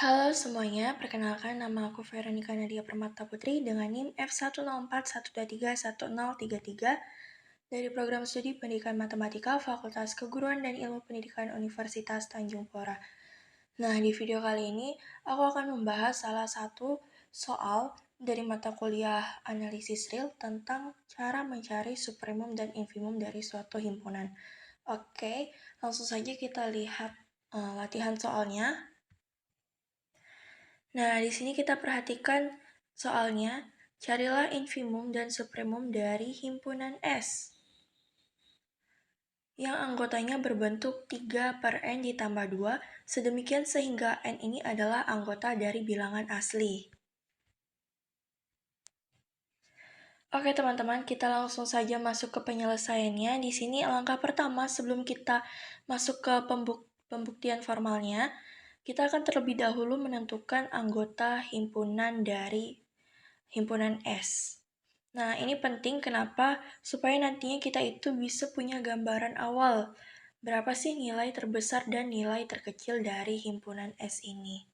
Halo semuanya, perkenalkan nama aku Veronica Nadia Permata Putri dengan NIM F10412311033 dari Program Studi Pendidikan Matematika Fakultas Keguruan dan Ilmu Pendidikan Universitas Tanjung Pura. Nah, di video kali ini aku akan membahas salah satu soal dari mata kuliah analisis real tentang cara mencari supremum dan infimum dari suatu himpunan. Oke, langsung saja kita lihat latihan soalnya. Nah, di sini kita perhatikan soalnya, carilah infimum dan supremum dari himpunan S yang anggotanya berbentuk 3/n ditambah 2, sedemikian sehingga N ini adalah anggota dari bilangan asli. Oke teman-teman, kita langsung saja masuk ke penyelesaiannya. Di sini langkah pertama sebelum kita masuk ke pembuktian formalnya, kita akan terlebih dahulu menentukan anggota himpunan dari himpunan S. Nah, ini penting kenapa? Supaya nantinya kita itu bisa punya gambaran awal. Berapa sih nilai terbesar dan nilai terkecil dari himpunan S ini?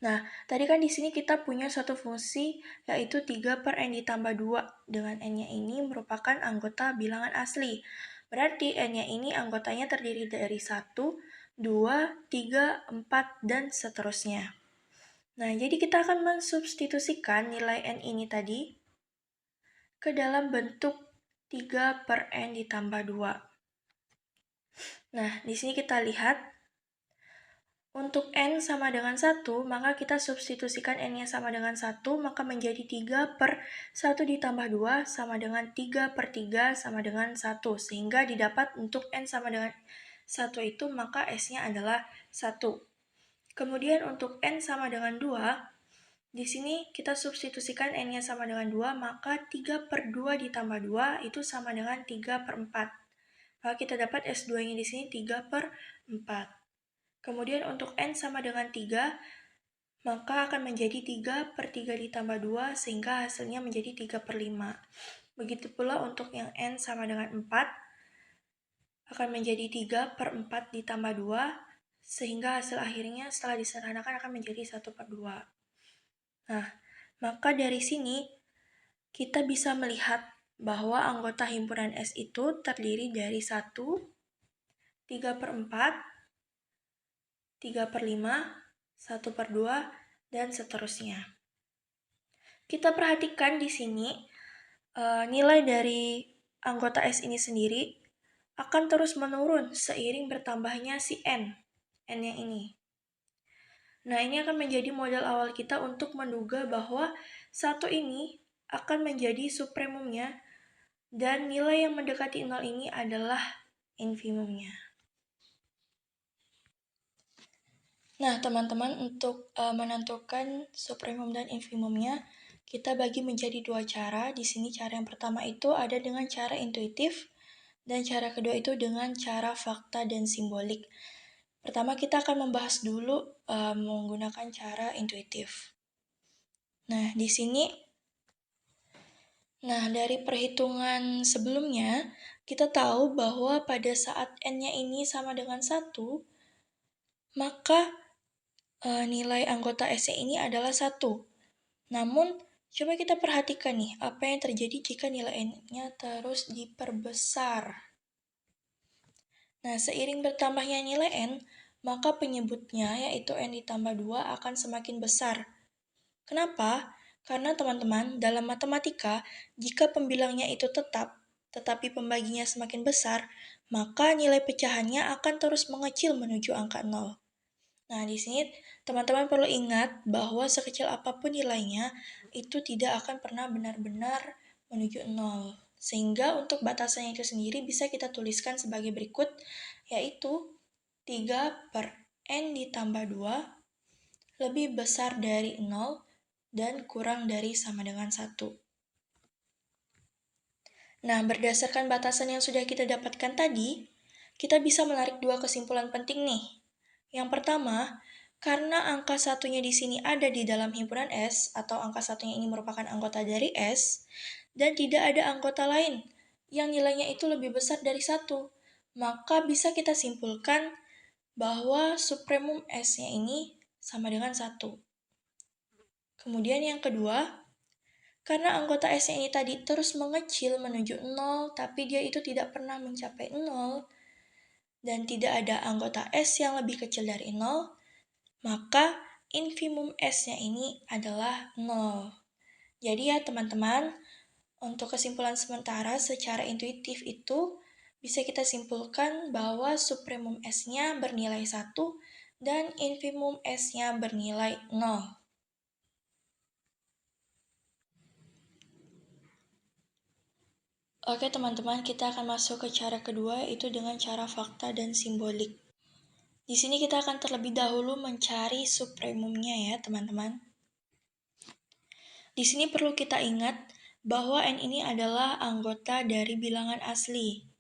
Nah, tadi kan di sini kita punya satu fungsi yaitu 3/n ditambah 2. Dengan N-nya ini merupakan anggota bilangan asli. Berarti N-nya ini anggotanya terdiri dari 1, 2, 3, 4, dan seterusnya. Nah, jadi kita akan mensubstitusikan nilai N ini tadi ke dalam bentuk 3/n ditambah 2. Nah, di sini kita lihat untuk N sama dengan 1, maka kita substitusikan N-nya sama dengan 1, maka menjadi 3/1 ditambah 2 sama dengan 3/3 sama dengan 1. Sehingga didapat untuk N sama dengan 1 itu, maka S-nya adalah 1. Kemudian untuk N sama dengan 2, di sini kita substitusikan N-nya sama dengan 2, maka 3/2 ditambah 2 itu sama dengan 3/4. Maka kita dapat S2-nya di sini 3/4. Kemudian untuk N sama dengan 3, maka akan menjadi 3/3 ditambah 2, sehingga hasilnya menjadi 3/5. Begitu pula untuk yang N sama dengan 4, akan menjadi 3/4 ditambah 2, sehingga hasil akhirnya setelah disederhanakan akan menjadi 1/2. Nah, maka dari sini kita bisa melihat bahwa anggota himpunan S itu terdiri dari 1, 3/4, 3/5, 1/2, dan seterusnya. Kita perhatikan di sini nilai dari anggota S ini sendiri akan terus menurun seiring bertambahnya si N yang ini. Nah, ini akan menjadi modal awal kita untuk menduga bahwa 1 ini akan menjadi supremumnya dan nilai yang mendekati 0 ini adalah infimumnya. Nah, teman-teman, untuk menentukan supremum dan infimumnya, kita bagi menjadi 2 cara. Di sini cara yang pertama itu ada dengan cara intuitif, dan cara kedua itu dengan cara fakta dan simbolik. Pertama, kita akan membahas dulu menggunakan cara intuitif. Nah, di sini, dari perhitungan sebelumnya, kita tahu bahwa pada saat N-nya ini sama dengan 1, maka nilai anggota S-nya ini adalah 1. Namun, coba kita perhatikan nih, apa yang terjadi jika nilai N-nya terus diperbesar. Nah, seiring bertambahnya nilai N, maka penyebutnya yaitu N ditambah 2 akan semakin besar. Kenapa? Karena teman-teman, dalam matematika, jika pembilangnya itu tetap, tetapi pembaginya semakin besar, maka nilai pecahannya akan terus mengecil menuju angka 0. Nah, di sini teman-teman perlu ingat bahwa sekecil apapun nilainya, itu tidak akan pernah benar-benar menuju 0. Sehingga untuk batasannya itu sendiri bisa kita tuliskan sebagai berikut, yaitu 3/n ditambah 2 lebih besar dari 0 dan kurang dari sama dengan 1. Nah, berdasarkan batasan yang sudah kita dapatkan tadi, kita bisa menarik 2 kesimpulan penting nih. Yang pertama, karena angka satunya di sini ada di dalam himpunan S, atau angka satunya ini merupakan anggota dari S, dan tidak ada anggota lain yang nilainya itu lebih besar dari 1, maka bisa kita simpulkan bahwa supremum S-nya ini sama dengan 1. Kemudian yang kedua, karena anggota S-nya ini tadi terus mengecil menuju 0, tapi dia itu tidak pernah mencapai 0, dan tidak ada anggota S yang lebih kecil dari 0, maka infimum S-nya ini adalah 0. Jadi ya teman-teman, untuk kesimpulan sementara secara intuitif itu bisa kita simpulkan bahwa supremum S-nya bernilai 1 dan infimum S-nya bernilai 0. Oke teman-teman, kita akan masuk ke cara kedua, yaitu dengan cara fakta dan simbolik. Di sini kita akan terlebih dahulu mencari supremumnya ya teman-teman. Di sini perlu kita ingat bahwa N ini adalah anggota dari bilangan asli,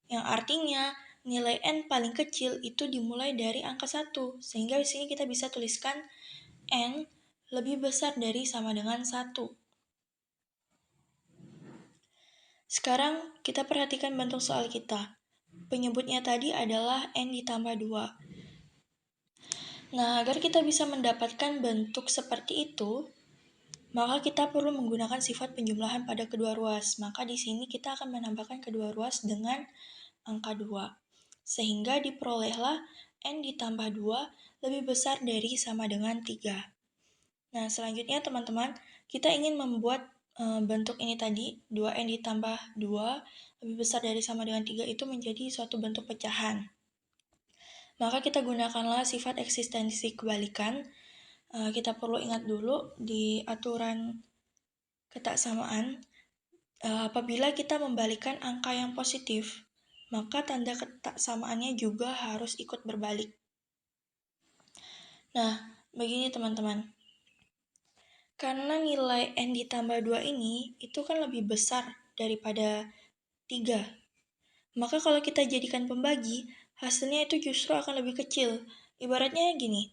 yang artinya nilai N paling kecil itu dimulai dari angka 1, sehingga di sini kita bisa tuliskan N lebih besar dari sama dengan 1. Sekarang kita perhatikan bentuk soal kita. Penyebutnya tadi adalah N ditambah 2. Nah, agar kita bisa mendapatkan bentuk seperti itu, maka kita perlu menggunakan sifat penjumlahan pada kedua ruas. Maka di sini kita akan menambahkan kedua ruas dengan angka 2. Sehingga diperolehlah N ditambah 2 lebih besar dari sama dengan 3. Nah, selanjutnya teman-teman, kita ingin membuat bentuk ini tadi, 2N ditambah 2 lebih besar dari sama dengan 3 itu menjadi suatu bentuk pecahan. Maka kita gunakanlah sifat eksistensi kebalikan. Kita perlu ingat dulu di aturan ketaksamaan, apabila kita membalikan angka yang positif, maka tanda ketaksamaannya juga harus ikut berbalik. Nah, begini teman-teman. Karena nilai N ditambah 2 ini itu kan lebih besar daripada 3. Maka kalau kita jadikan pembagi, hasilnya itu justru akan lebih kecil. Ibaratnya gini,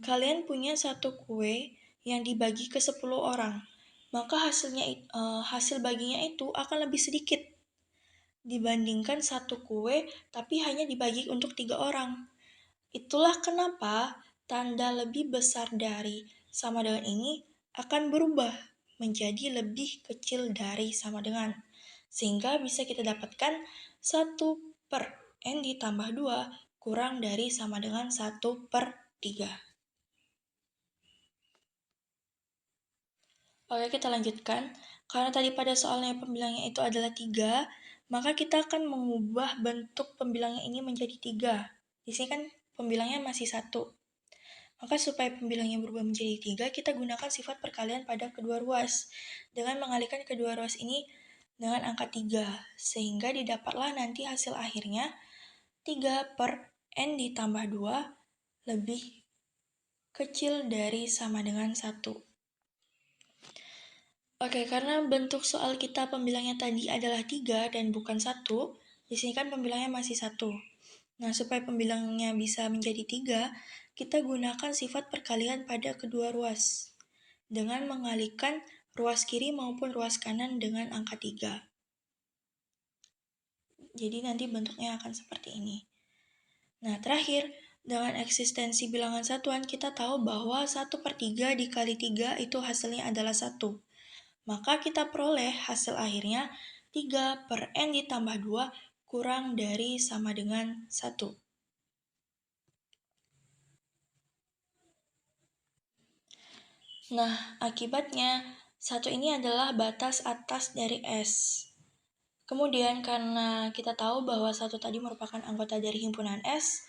kalian punya satu kue yang dibagi ke 10 orang. Maka hasil baginya itu akan lebih sedikit dibandingkan satu kue tapi hanya dibagi untuk 3 orang. Itulah kenapa tanda lebih besar dari sama dengan ini akan berubah menjadi lebih kecil dari sama dengan. Sehingga bisa kita dapatkan 1/N ditambah 2 kurang dari sama dengan 1/3. Oke, kita lanjutkan. Karena tadi pada soalnya pembilangnya itu adalah 3, maka kita akan mengubah bentuk pembilangnya ini menjadi 3. Di sini kan pembilangnya masih 1. Maka supaya pembilangnya berubah menjadi 3, kita gunakan sifat perkalian pada kedua ruas. Dengan mengalihkan kedua ruas ini dengan angka 3, sehingga didapatlah nanti hasil akhirnya 3/N ditambah 2 lebih kecil dari sama dengan 1. Oke, karena bentuk soal kita pembilangnya tadi adalah 3 dan bukan 1, di sini kan pembilangnya masih 1. Nah, supaya pembilangnya bisa menjadi 3, kita gunakan sifat perkalian pada kedua ruas dengan mengalihkan ruas kiri maupun ruas kanan dengan angka 3. Jadi nanti bentuknya akan seperti ini. Nah, terakhir, dengan eksistensi bilangan satuan, kita tahu bahwa 1/3 dikali 3 itu hasilnya adalah 1. Maka kita peroleh hasil akhirnya 3/N ditambah 2 kurang dari sama dengan 1. Nah, akibatnya 1 ini adalah batas atas dari S. Kemudian karena kita tahu bahwa 1 tadi merupakan anggota dari himpunan S,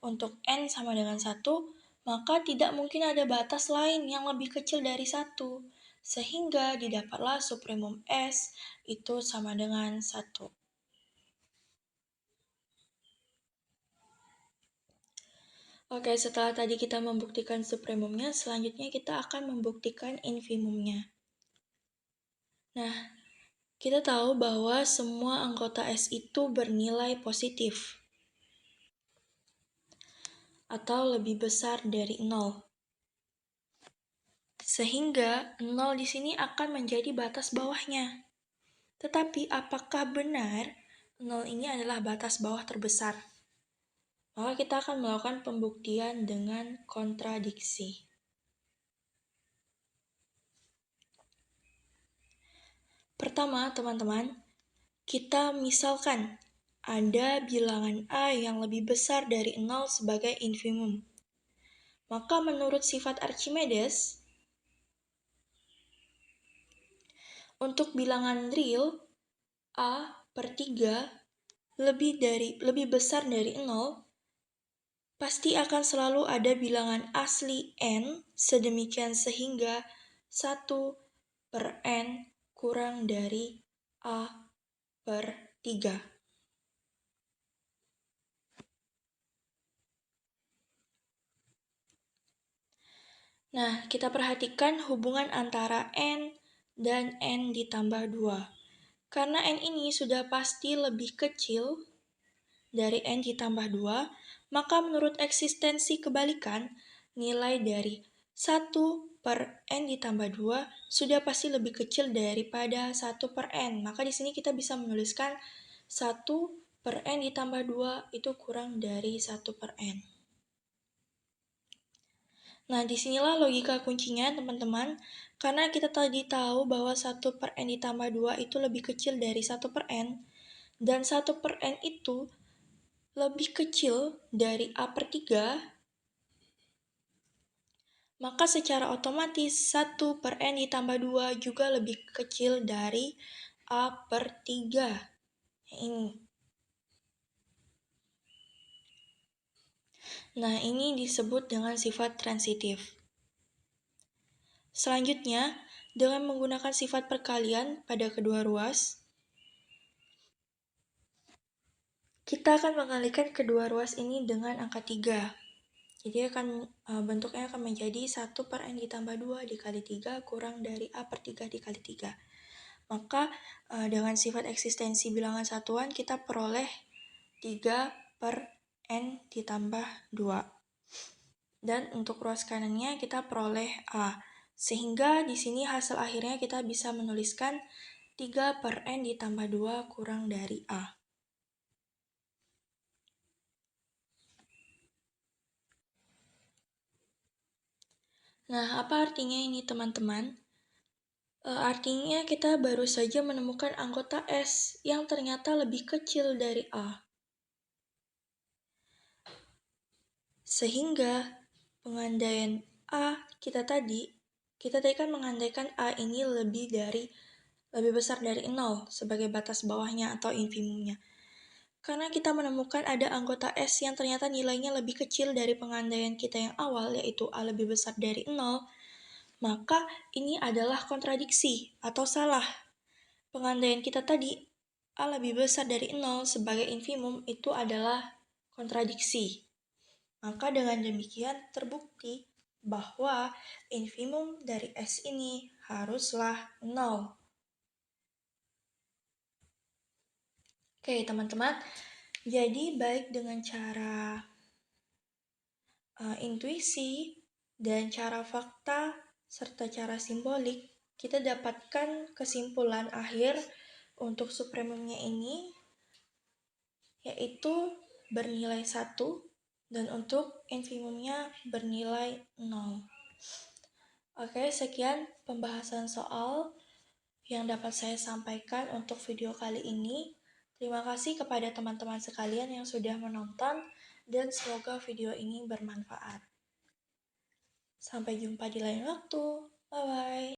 untuk N sama dengan 1, maka tidak mungkin ada batas lain yang lebih kecil dari 1. Sehingga didapatlah supremum S itu sama dengan 1. Oke, setelah tadi kita membuktikan supremumnya, selanjutnya kita akan membuktikan infimumnya. Nah, kita tahu bahwa semua anggota S itu bernilai positif atau lebih besar dari 0. Sehingga 0 di sini akan menjadi batas bawahnya. Tetapi apakah benar 0 ini adalah batas bawah terbesar? Maka kita akan melakukan pembuktian dengan kontradiksi. Pertama, teman-teman, kita misalkan ada bilangan A yang lebih besar dari 0 sebagai infimum. Maka menurut sifat Archimedes, untuk bilangan real, A per 3 lebih besar dari 0, pasti akan selalu ada bilangan asli N sedemikian sehingga 1 per N kurang dari A per 3. Nah, kita perhatikan hubungan antara N dan N ditambah 2. Karena N ini sudah pasti lebih kecil dari N ditambah 2, maka menurut eksistensi kebalikan, nilai dari 1 per N ditambah 2 sudah pasti lebih kecil daripada 1 per N. Maka di sini kita bisa menuliskan 1 per N ditambah 2 itu kurang dari 1 per N. Nah, disinilah logika kuncinya, teman-teman. Karena kita tadi tahu bahwa 1 per N ditambah 2 itu lebih kecil dari 1 per N, dan 1 per N itu lebih kecil dari A per 3, maka secara otomatis 1 per N ditambah 2 juga lebih kecil dari A per 3. Ini. Nah, ini disebut dengan sifat transitif. Selanjutnya, dengan menggunakan sifat perkalian pada kedua ruas, kita akan mengalikan kedua ruas ini dengan angka 3. Jadi bentuknya akan menjadi 1 per N ditambah 2 dikali 3 kurang dari A per 3 dikali 3. Maka dengan sifat eksistensi bilangan satuan kita peroleh 3 per N ditambah 2. Dan untuk ruas kanannya kita peroleh A. Sehingga di sini hasil akhirnya kita bisa menuliskan 3 per N ditambah 2 kurang dari A. Nah, apa artinya ini teman-teman? Artinya kita baru saja menemukan anggota S yang ternyata lebih kecil dari A. Sehingga pengandaian A kita tadi kan mengandaikan A ini lebih besar dari 0 sebagai batas bawahnya atau infimumnya. Karena kita menemukan ada anggota S yang ternyata nilainya lebih kecil dari pengandaian kita yang awal, yaitu A lebih besar dari 0, maka ini adalah kontradiksi atau salah. Pengandaian kita tadi, A lebih besar dari 0 sebagai infimum itu adalah kontradiksi. Maka dengan demikian terbukti bahwa infimum dari S ini haruslah 0. Oke, teman-teman. Jadi baik dengan cara intuisi dan cara fakta serta cara simbolik, kita dapatkan kesimpulan akhir untuk supremumnya ini yaitu bernilai 1 dan untuk infimumnya bernilai 0. Oke, sekian pembahasan soal yang dapat saya sampaikan untuk video kali ini. Terima kasih kepada teman-teman sekalian yang sudah menonton dan semoga video ini bermanfaat. Sampai jumpa di lain waktu. Bye-bye.